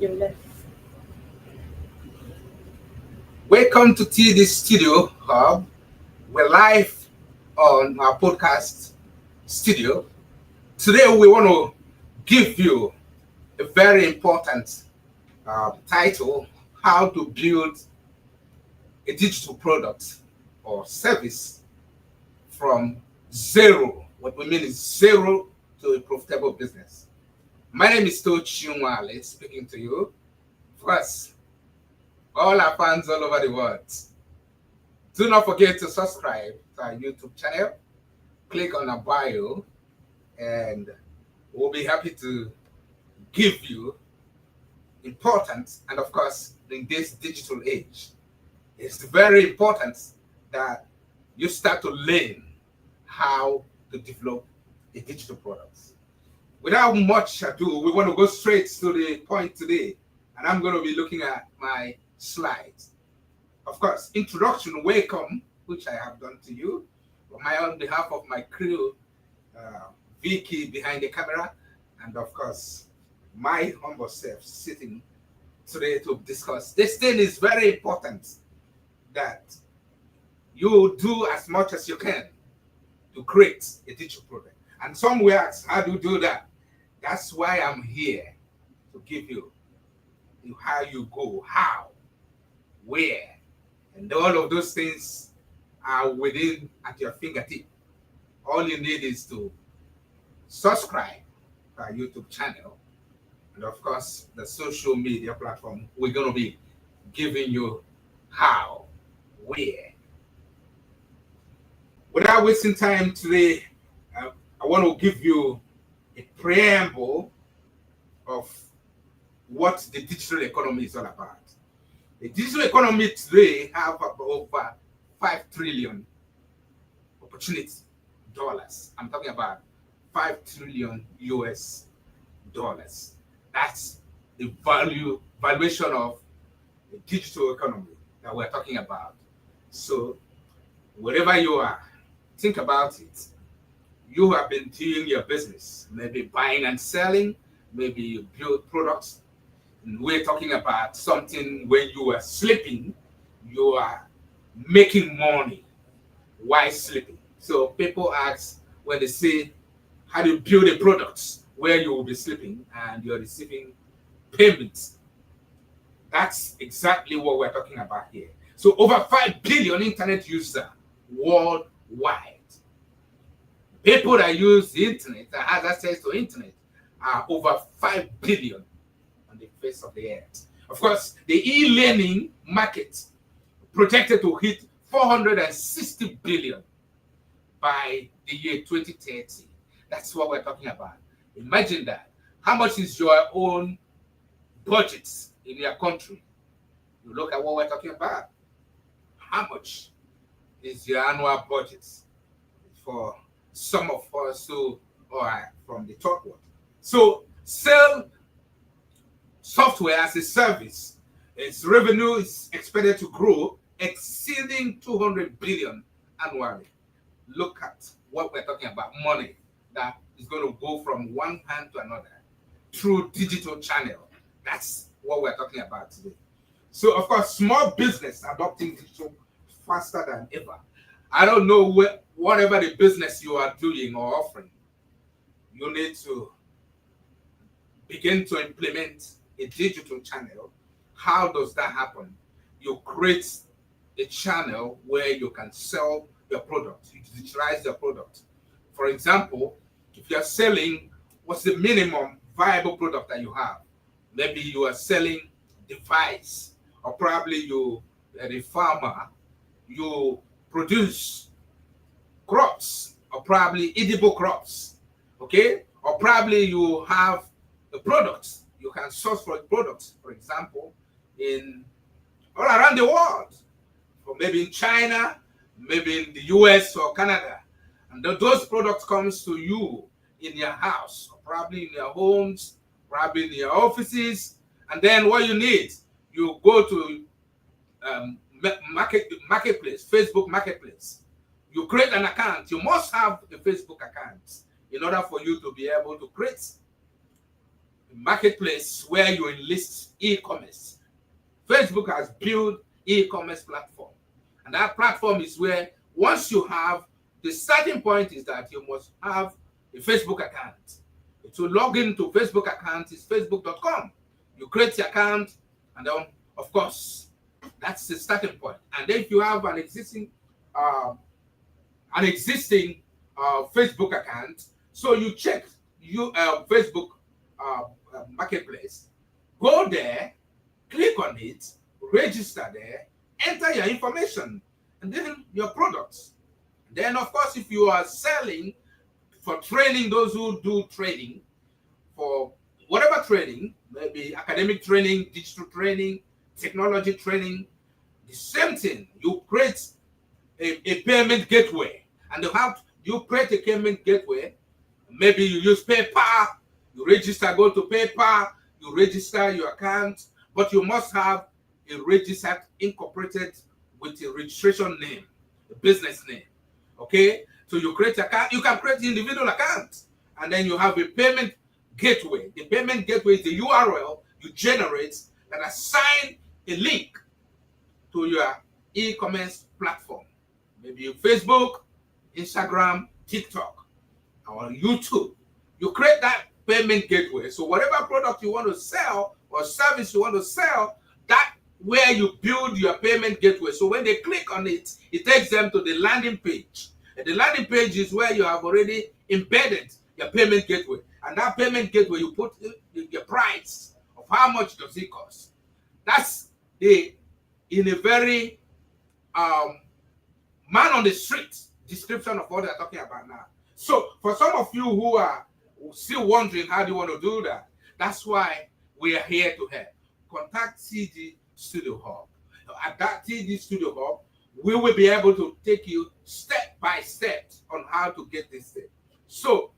You're left. Welcome to TD Studio Hub. We're live on our podcast studio. Today, we want to give you a very important title: How to Build a Digital Product or Service from Zero. What we mean is zero to a profitable business. My name is Tochi Nwale, speaking to you. First, all our fans all over the world, do not forget to subscribe to our YouTube channel. Click on our bio, and we'll be happy to give you important, and of course, in this digital age, it's very important that you start to learn how to develop a digital product. Without much ado, we want to go straight to the point today, and I'm going to be looking at my slides. Of course, introduction, welcome, which I have done to you. On behalf of my crew, uh, Vicky behind the camera, and of course, my humble self sitting today to discuss. This thing is very important that you do as much as you can to create a digital product. And some will ask, how do you do that? That's why I'm here to give you how you go, how, where, and all of those things are within at your fingertip. All you need is to subscribe to our YouTube channel, and of course the social media platform. We're going to be giving you how, where. Without wasting time today, I want to give you a preamble of what the digital economy is all about. The digital economy today have over 5 trillion opportunity dollars. I'm talking about 5 trillion US dollars. That's the valuation of the digital economy that we're talking about. So wherever you are, think about it. You have been doing your business, maybe buying and selling, maybe you build products. And we're talking about something when you are sleeping, you are making money while sleeping. So people ask when they say, how do you build a product where you will be sleeping and you're receiving payments? That's exactly what we're talking about here. So over 5 billion internet users worldwide. People that use the internet, that has access to internet, are over 5 billion on the face of the earth. Of course, the e-learning market projected to hit 460 billion by the year 2030. That's what we're talking about. Imagine that. How much is your own budget in your country? You look at what we're talking about. How much is your annual budget for some of us who are from the top world? So sell software as a service. Its revenue is expected to grow, exceeding 200 billion annually. Look at what we're talking about, money that is going to go from one hand to another through digital channel. That's what we're talking about today. So, of course, small business adopting digital faster than ever. I don't know whatever the business you are doing or offering, you need to begin to implement a digital channel. How does that happen? You create a channel where you can sell your product, you digitalize your product. For example, if you're selling, what's the minimum viable product that you have? Maybe you are selling device, or probably you are a farmer, you produce crops, or probably edible crops, okay? Or probably you have the products, you can source for products, for example, in all around the world, or maybe in China, maybe in the US or Canada. And those products comes to you in your house, or probably in your homes, probably in your offices. And then what you need, you go to marketplace, Facebook marketplace. You create an account. You must have a Facebook account in order for you to be able to create marketplace where you enlist e-commerce. Facebook has built e-commerce platform, and that platform is where once you have, the starting point is that you must have a Facebook account. To log into Facebook account is facebook.com. You create your account, and then of course that's the starting point. And then if you have an existing Facebook account, so you check Facebook marketplace, go there, click on it, register there, enter your information, and then your products. Then, of course, if you are selling for training, those who do training, for whatever training, maybe academic training, digital training, technology training, the same thing. You create a payment gateway, and you create a payment gateway. Maybe you use PayPal, you register, go to PayPal, you register your account, but you must have a registered, incorporated with a registration name, a business name. Okay, so you create an account. You can create individual accounts, and then you have a payment gateway. The payment gateway is the URL you generate that assign a link to your e-commerce platform. Maybe Facebook, Instagram, TikTok, or YouTube. You create that payment gateway. So whatever product you want to sell or service you want to sell, that where you build your payment gateway. So when they click on it, it takes them to the landing page. And the landing page is where you have already embedded your payment gateway. And that payment gateway, you put your price of how much does it cost. That's in a very man on the street description of what they're talking about now. So for some of you who are still wondering how do you want to do that, that's why we are here to help. Contact TD Studio Hub. At that TD Studio Hub, we will be able to take you step by step on how to get this thing. So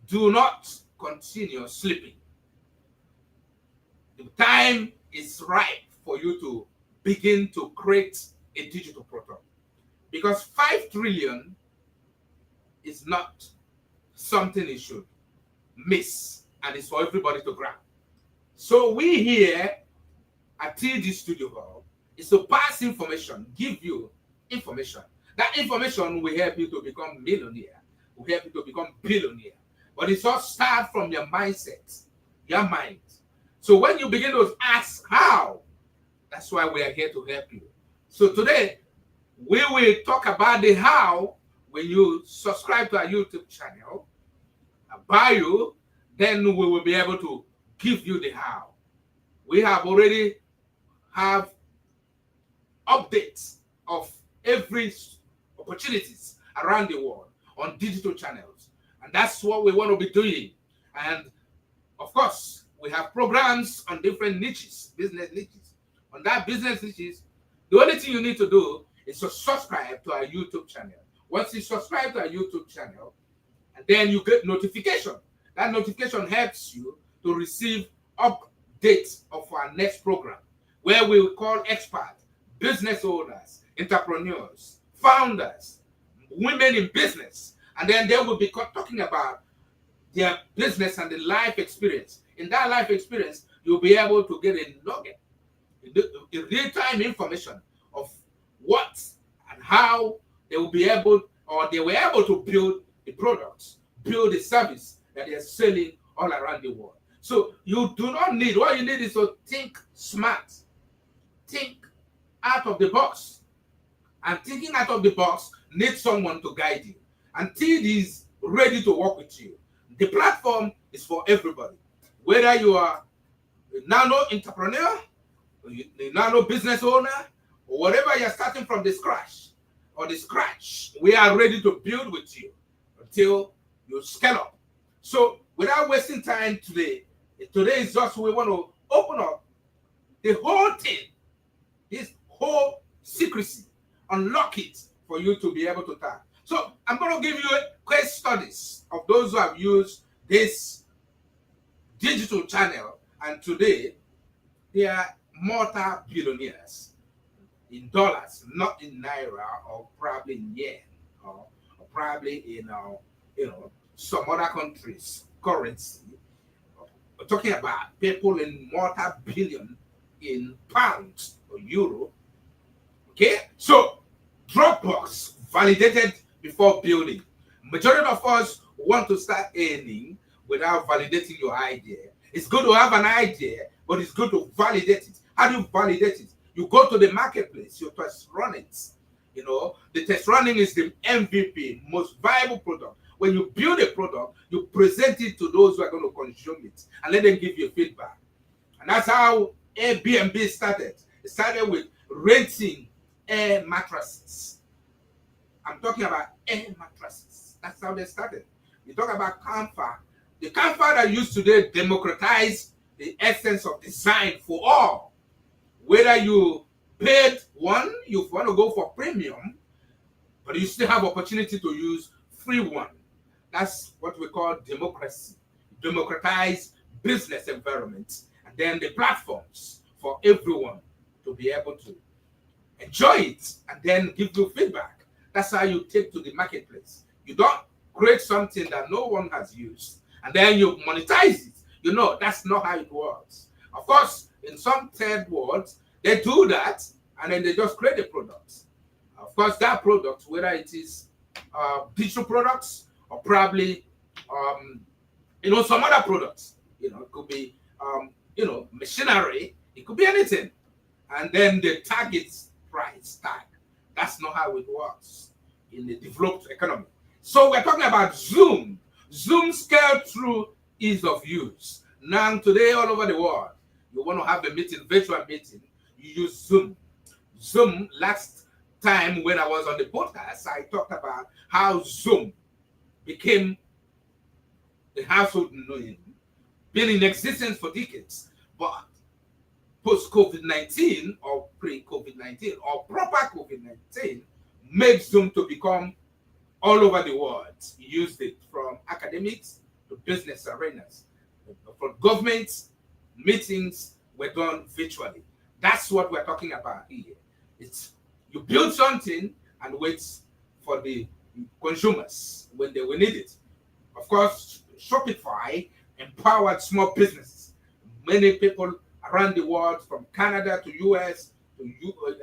do not continue sleeping. The time is right for you to begin to create a digital product, because 5 trillion is not something you should miss, and it's for everybody to grab. So we here at TD Studio Hub is to pass information, give you information. That information will help you to become millionaire, will help you to become billionaire. But it all starts from your mindset, your mind. So when you begin to ask how, that's why we are here to help you. So today, we will talk about the how. When you subscribe to our YouTube channel, bio, then we will be able to give you the how. We have already have updates of every opportunities around the world on digital channels. And that's what we want to be doing. And of course, we have programs on different niches, business niches. On that business niches, the only thing you need to do is to subscribe to our YouTube channel. Once you subscribe to our YouTube channel, and then you get notification. That notification helps you to receive updates of our next program, where we will call experts, business owners, entrepreneurs, founders, women in business, and then they will be talking about their business and the life experience. In that life experience, you'll be able to get a nugget, a real-time information of what and how they will be able, or they were able to build the products, build the service that they are selling all around the world. So you do not need, what you need is to think smart, think out of the box. And thinking out of the box needs someone to guide you. And TD is ready to work with you. The platform is for everybody. Whether you are a nano entrepreneur, a nano business owner, or whatever you're starting from the scratch, we are ready to build with you until you scale up. So without wasting time today is just, we want to open up the whole thing, this whole secrecy, unlock it for you to be able to tap. So I'm going to give you case studies of those who have used this digital channel, and today they are multi-billionaires in dollars, not in naira, or probably in yen, or probably in some other countries' currency. We're talking about people in multi-billion in pounds or euro. Okay, so Dropbox validated before building. Majority of us want to start earning without validating your idea. It's good to have an idea, but it's good to validate it. How do you validate it? You go to the marketplace, you test run it. You know, the test running is the MVP, most viable product. When you build a product, you present it to those who are going to consume it and let them give you feedback. And that's how Airbnb started. It started with renting air mattresses. I'm talking about air mattresses. That's how they started. You talk about comfort. The comfort that used today democratize the essence of design for all. Whether you paid one, you want to go for premium, but you still have opportunity to use free one. That's what we call democracy. Democratize business environment, and then the platforms for everyone to be able to enjoy it and then give you feedback. That's how you take to the marketplace. You don't create something that no one has used and then you monetize it. You know, that's not how it works. Of course, in some third worlds, they do that and then they just create a product. Of course, that product, whether it is digital products or probably, some other products, it could be, machinery, it could be anything. And then the target price tag. That's not how it works in the developed economy. So we're talking about Zoom. Zoom scale through ease of use. Now, today, all over the world, you want to have a meeting, virtual meeting, you use Zoom. Zoom, last time when I was on the podcast, I talked about how Zoom became a household name, been in existence for decades, but post-COVID-19 or pre-COVID-19 or proper COVID-19 made Zoom to become all over the world. You used it from academics to business arenas. For government, meetings were done virtually. That's what we're talking about here. It's you build something and wait for the consumers when they will need it. Of course, Shopify empowered small businesses. Many people around the world, from Canada to US to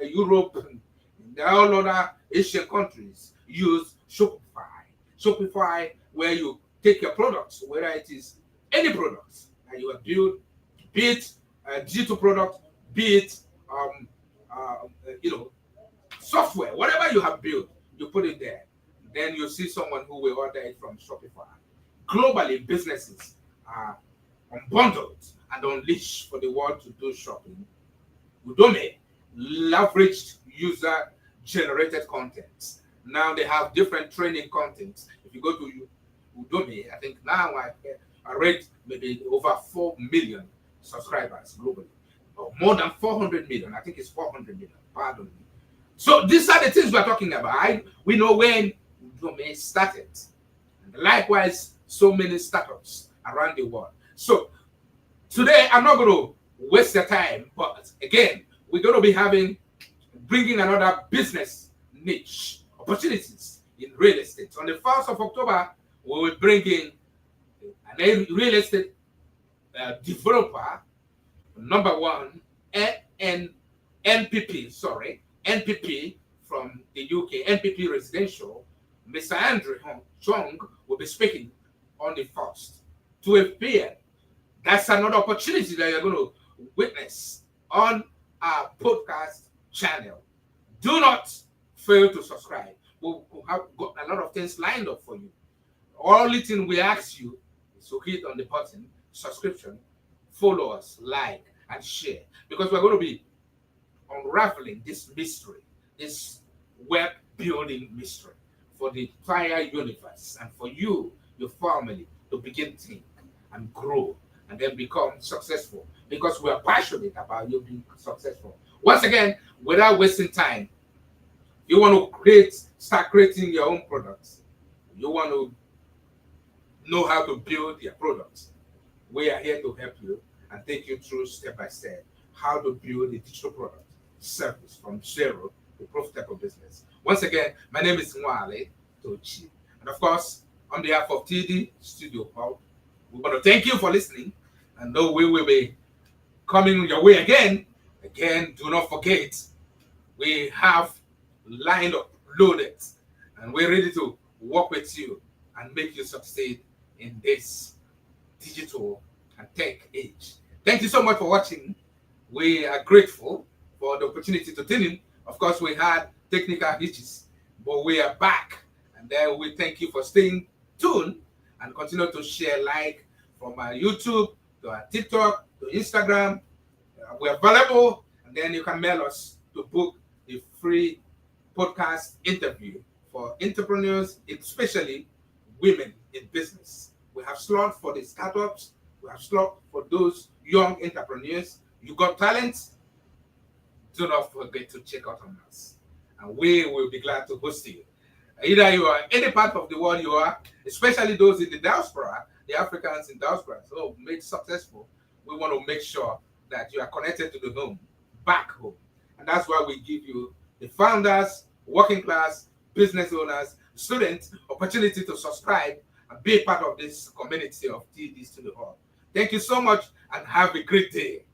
Europe and all other Asian countries, use Shopify. Shopify, where you take your products, whether it is any products that you have built, be it a digital product, be it software, whatever you have built, you put it there. Then you see someone who will order it from Shopify. Globally, businesses are unbundled and unleashed for the world to do shopping. Udemy leveraged user-generated content. Now they have different training content. If you go to Udemy, I think now I read maybe over 4 million subscribers globally. Or more than 400 million. I think it's 400 million. Pardon me. So these are the things we're talking about. We know when Udemy started. And likewise, so many startups around the world. So today, I'm not going to waste your time, but again, we're going to be bringing another business niche opportunities in real estate. On the 1st of October, we will bring in a real estate developer, number one, NPP from the UK, NPP Residential. Mr. Andrew Chong will be speaking on the 1st, 12 p.m. That's another opportunity that you're going to witness on our podcast channel. Do not fail to subscribe. We have got a lot of things lined up for you. Only thing we ask you is to hit on the button, subscription, follow us, like, and share. Because we're going to be unraveling this mystery, this web building mystery for the entire universe and for you, your family, to begin to think and grow and then become successful, because we are passionate about you being successful. Once again, without wasting time, you want to start creating your own products. You want to know how to build your products. We are here to help you and take you through step by step how to build a digital product service from zero to profitable business. Once again, my name is Nwale Tochi. And of course, on behalf of TD Studio Hub, we want to thank you for listening. And though we will be coming your way again, do not forget, we have lined up, loaded, and we're ready to work with you and make you succeed in this digital and tech age. Thank you so much for watching. We are grateful for the opportunity to tune in. Of course, we had technical hitches, but we are back. And then we thank you for staying tuned and continue to share, like, from our YouTube to our TikTok to Instagram. We're available, and then you can mail us to book a free podcast interview for entrepreneurs, especially women in business. We have slots for the startups. We have slots for those young entrepreneurs. You got talent? Do not forget to check out on us, and we will be glad to host you. Either you are any part of the world you are, especially those in the diaspora, the Africans in diaspora, so made successful. We want to make sure that you are connected to the home, back home. And that's why we give you, the founders, working class, business owners, students, opportunity to subscribe and be part of this community of TD Studio Hall. Thank you so much and have a great day.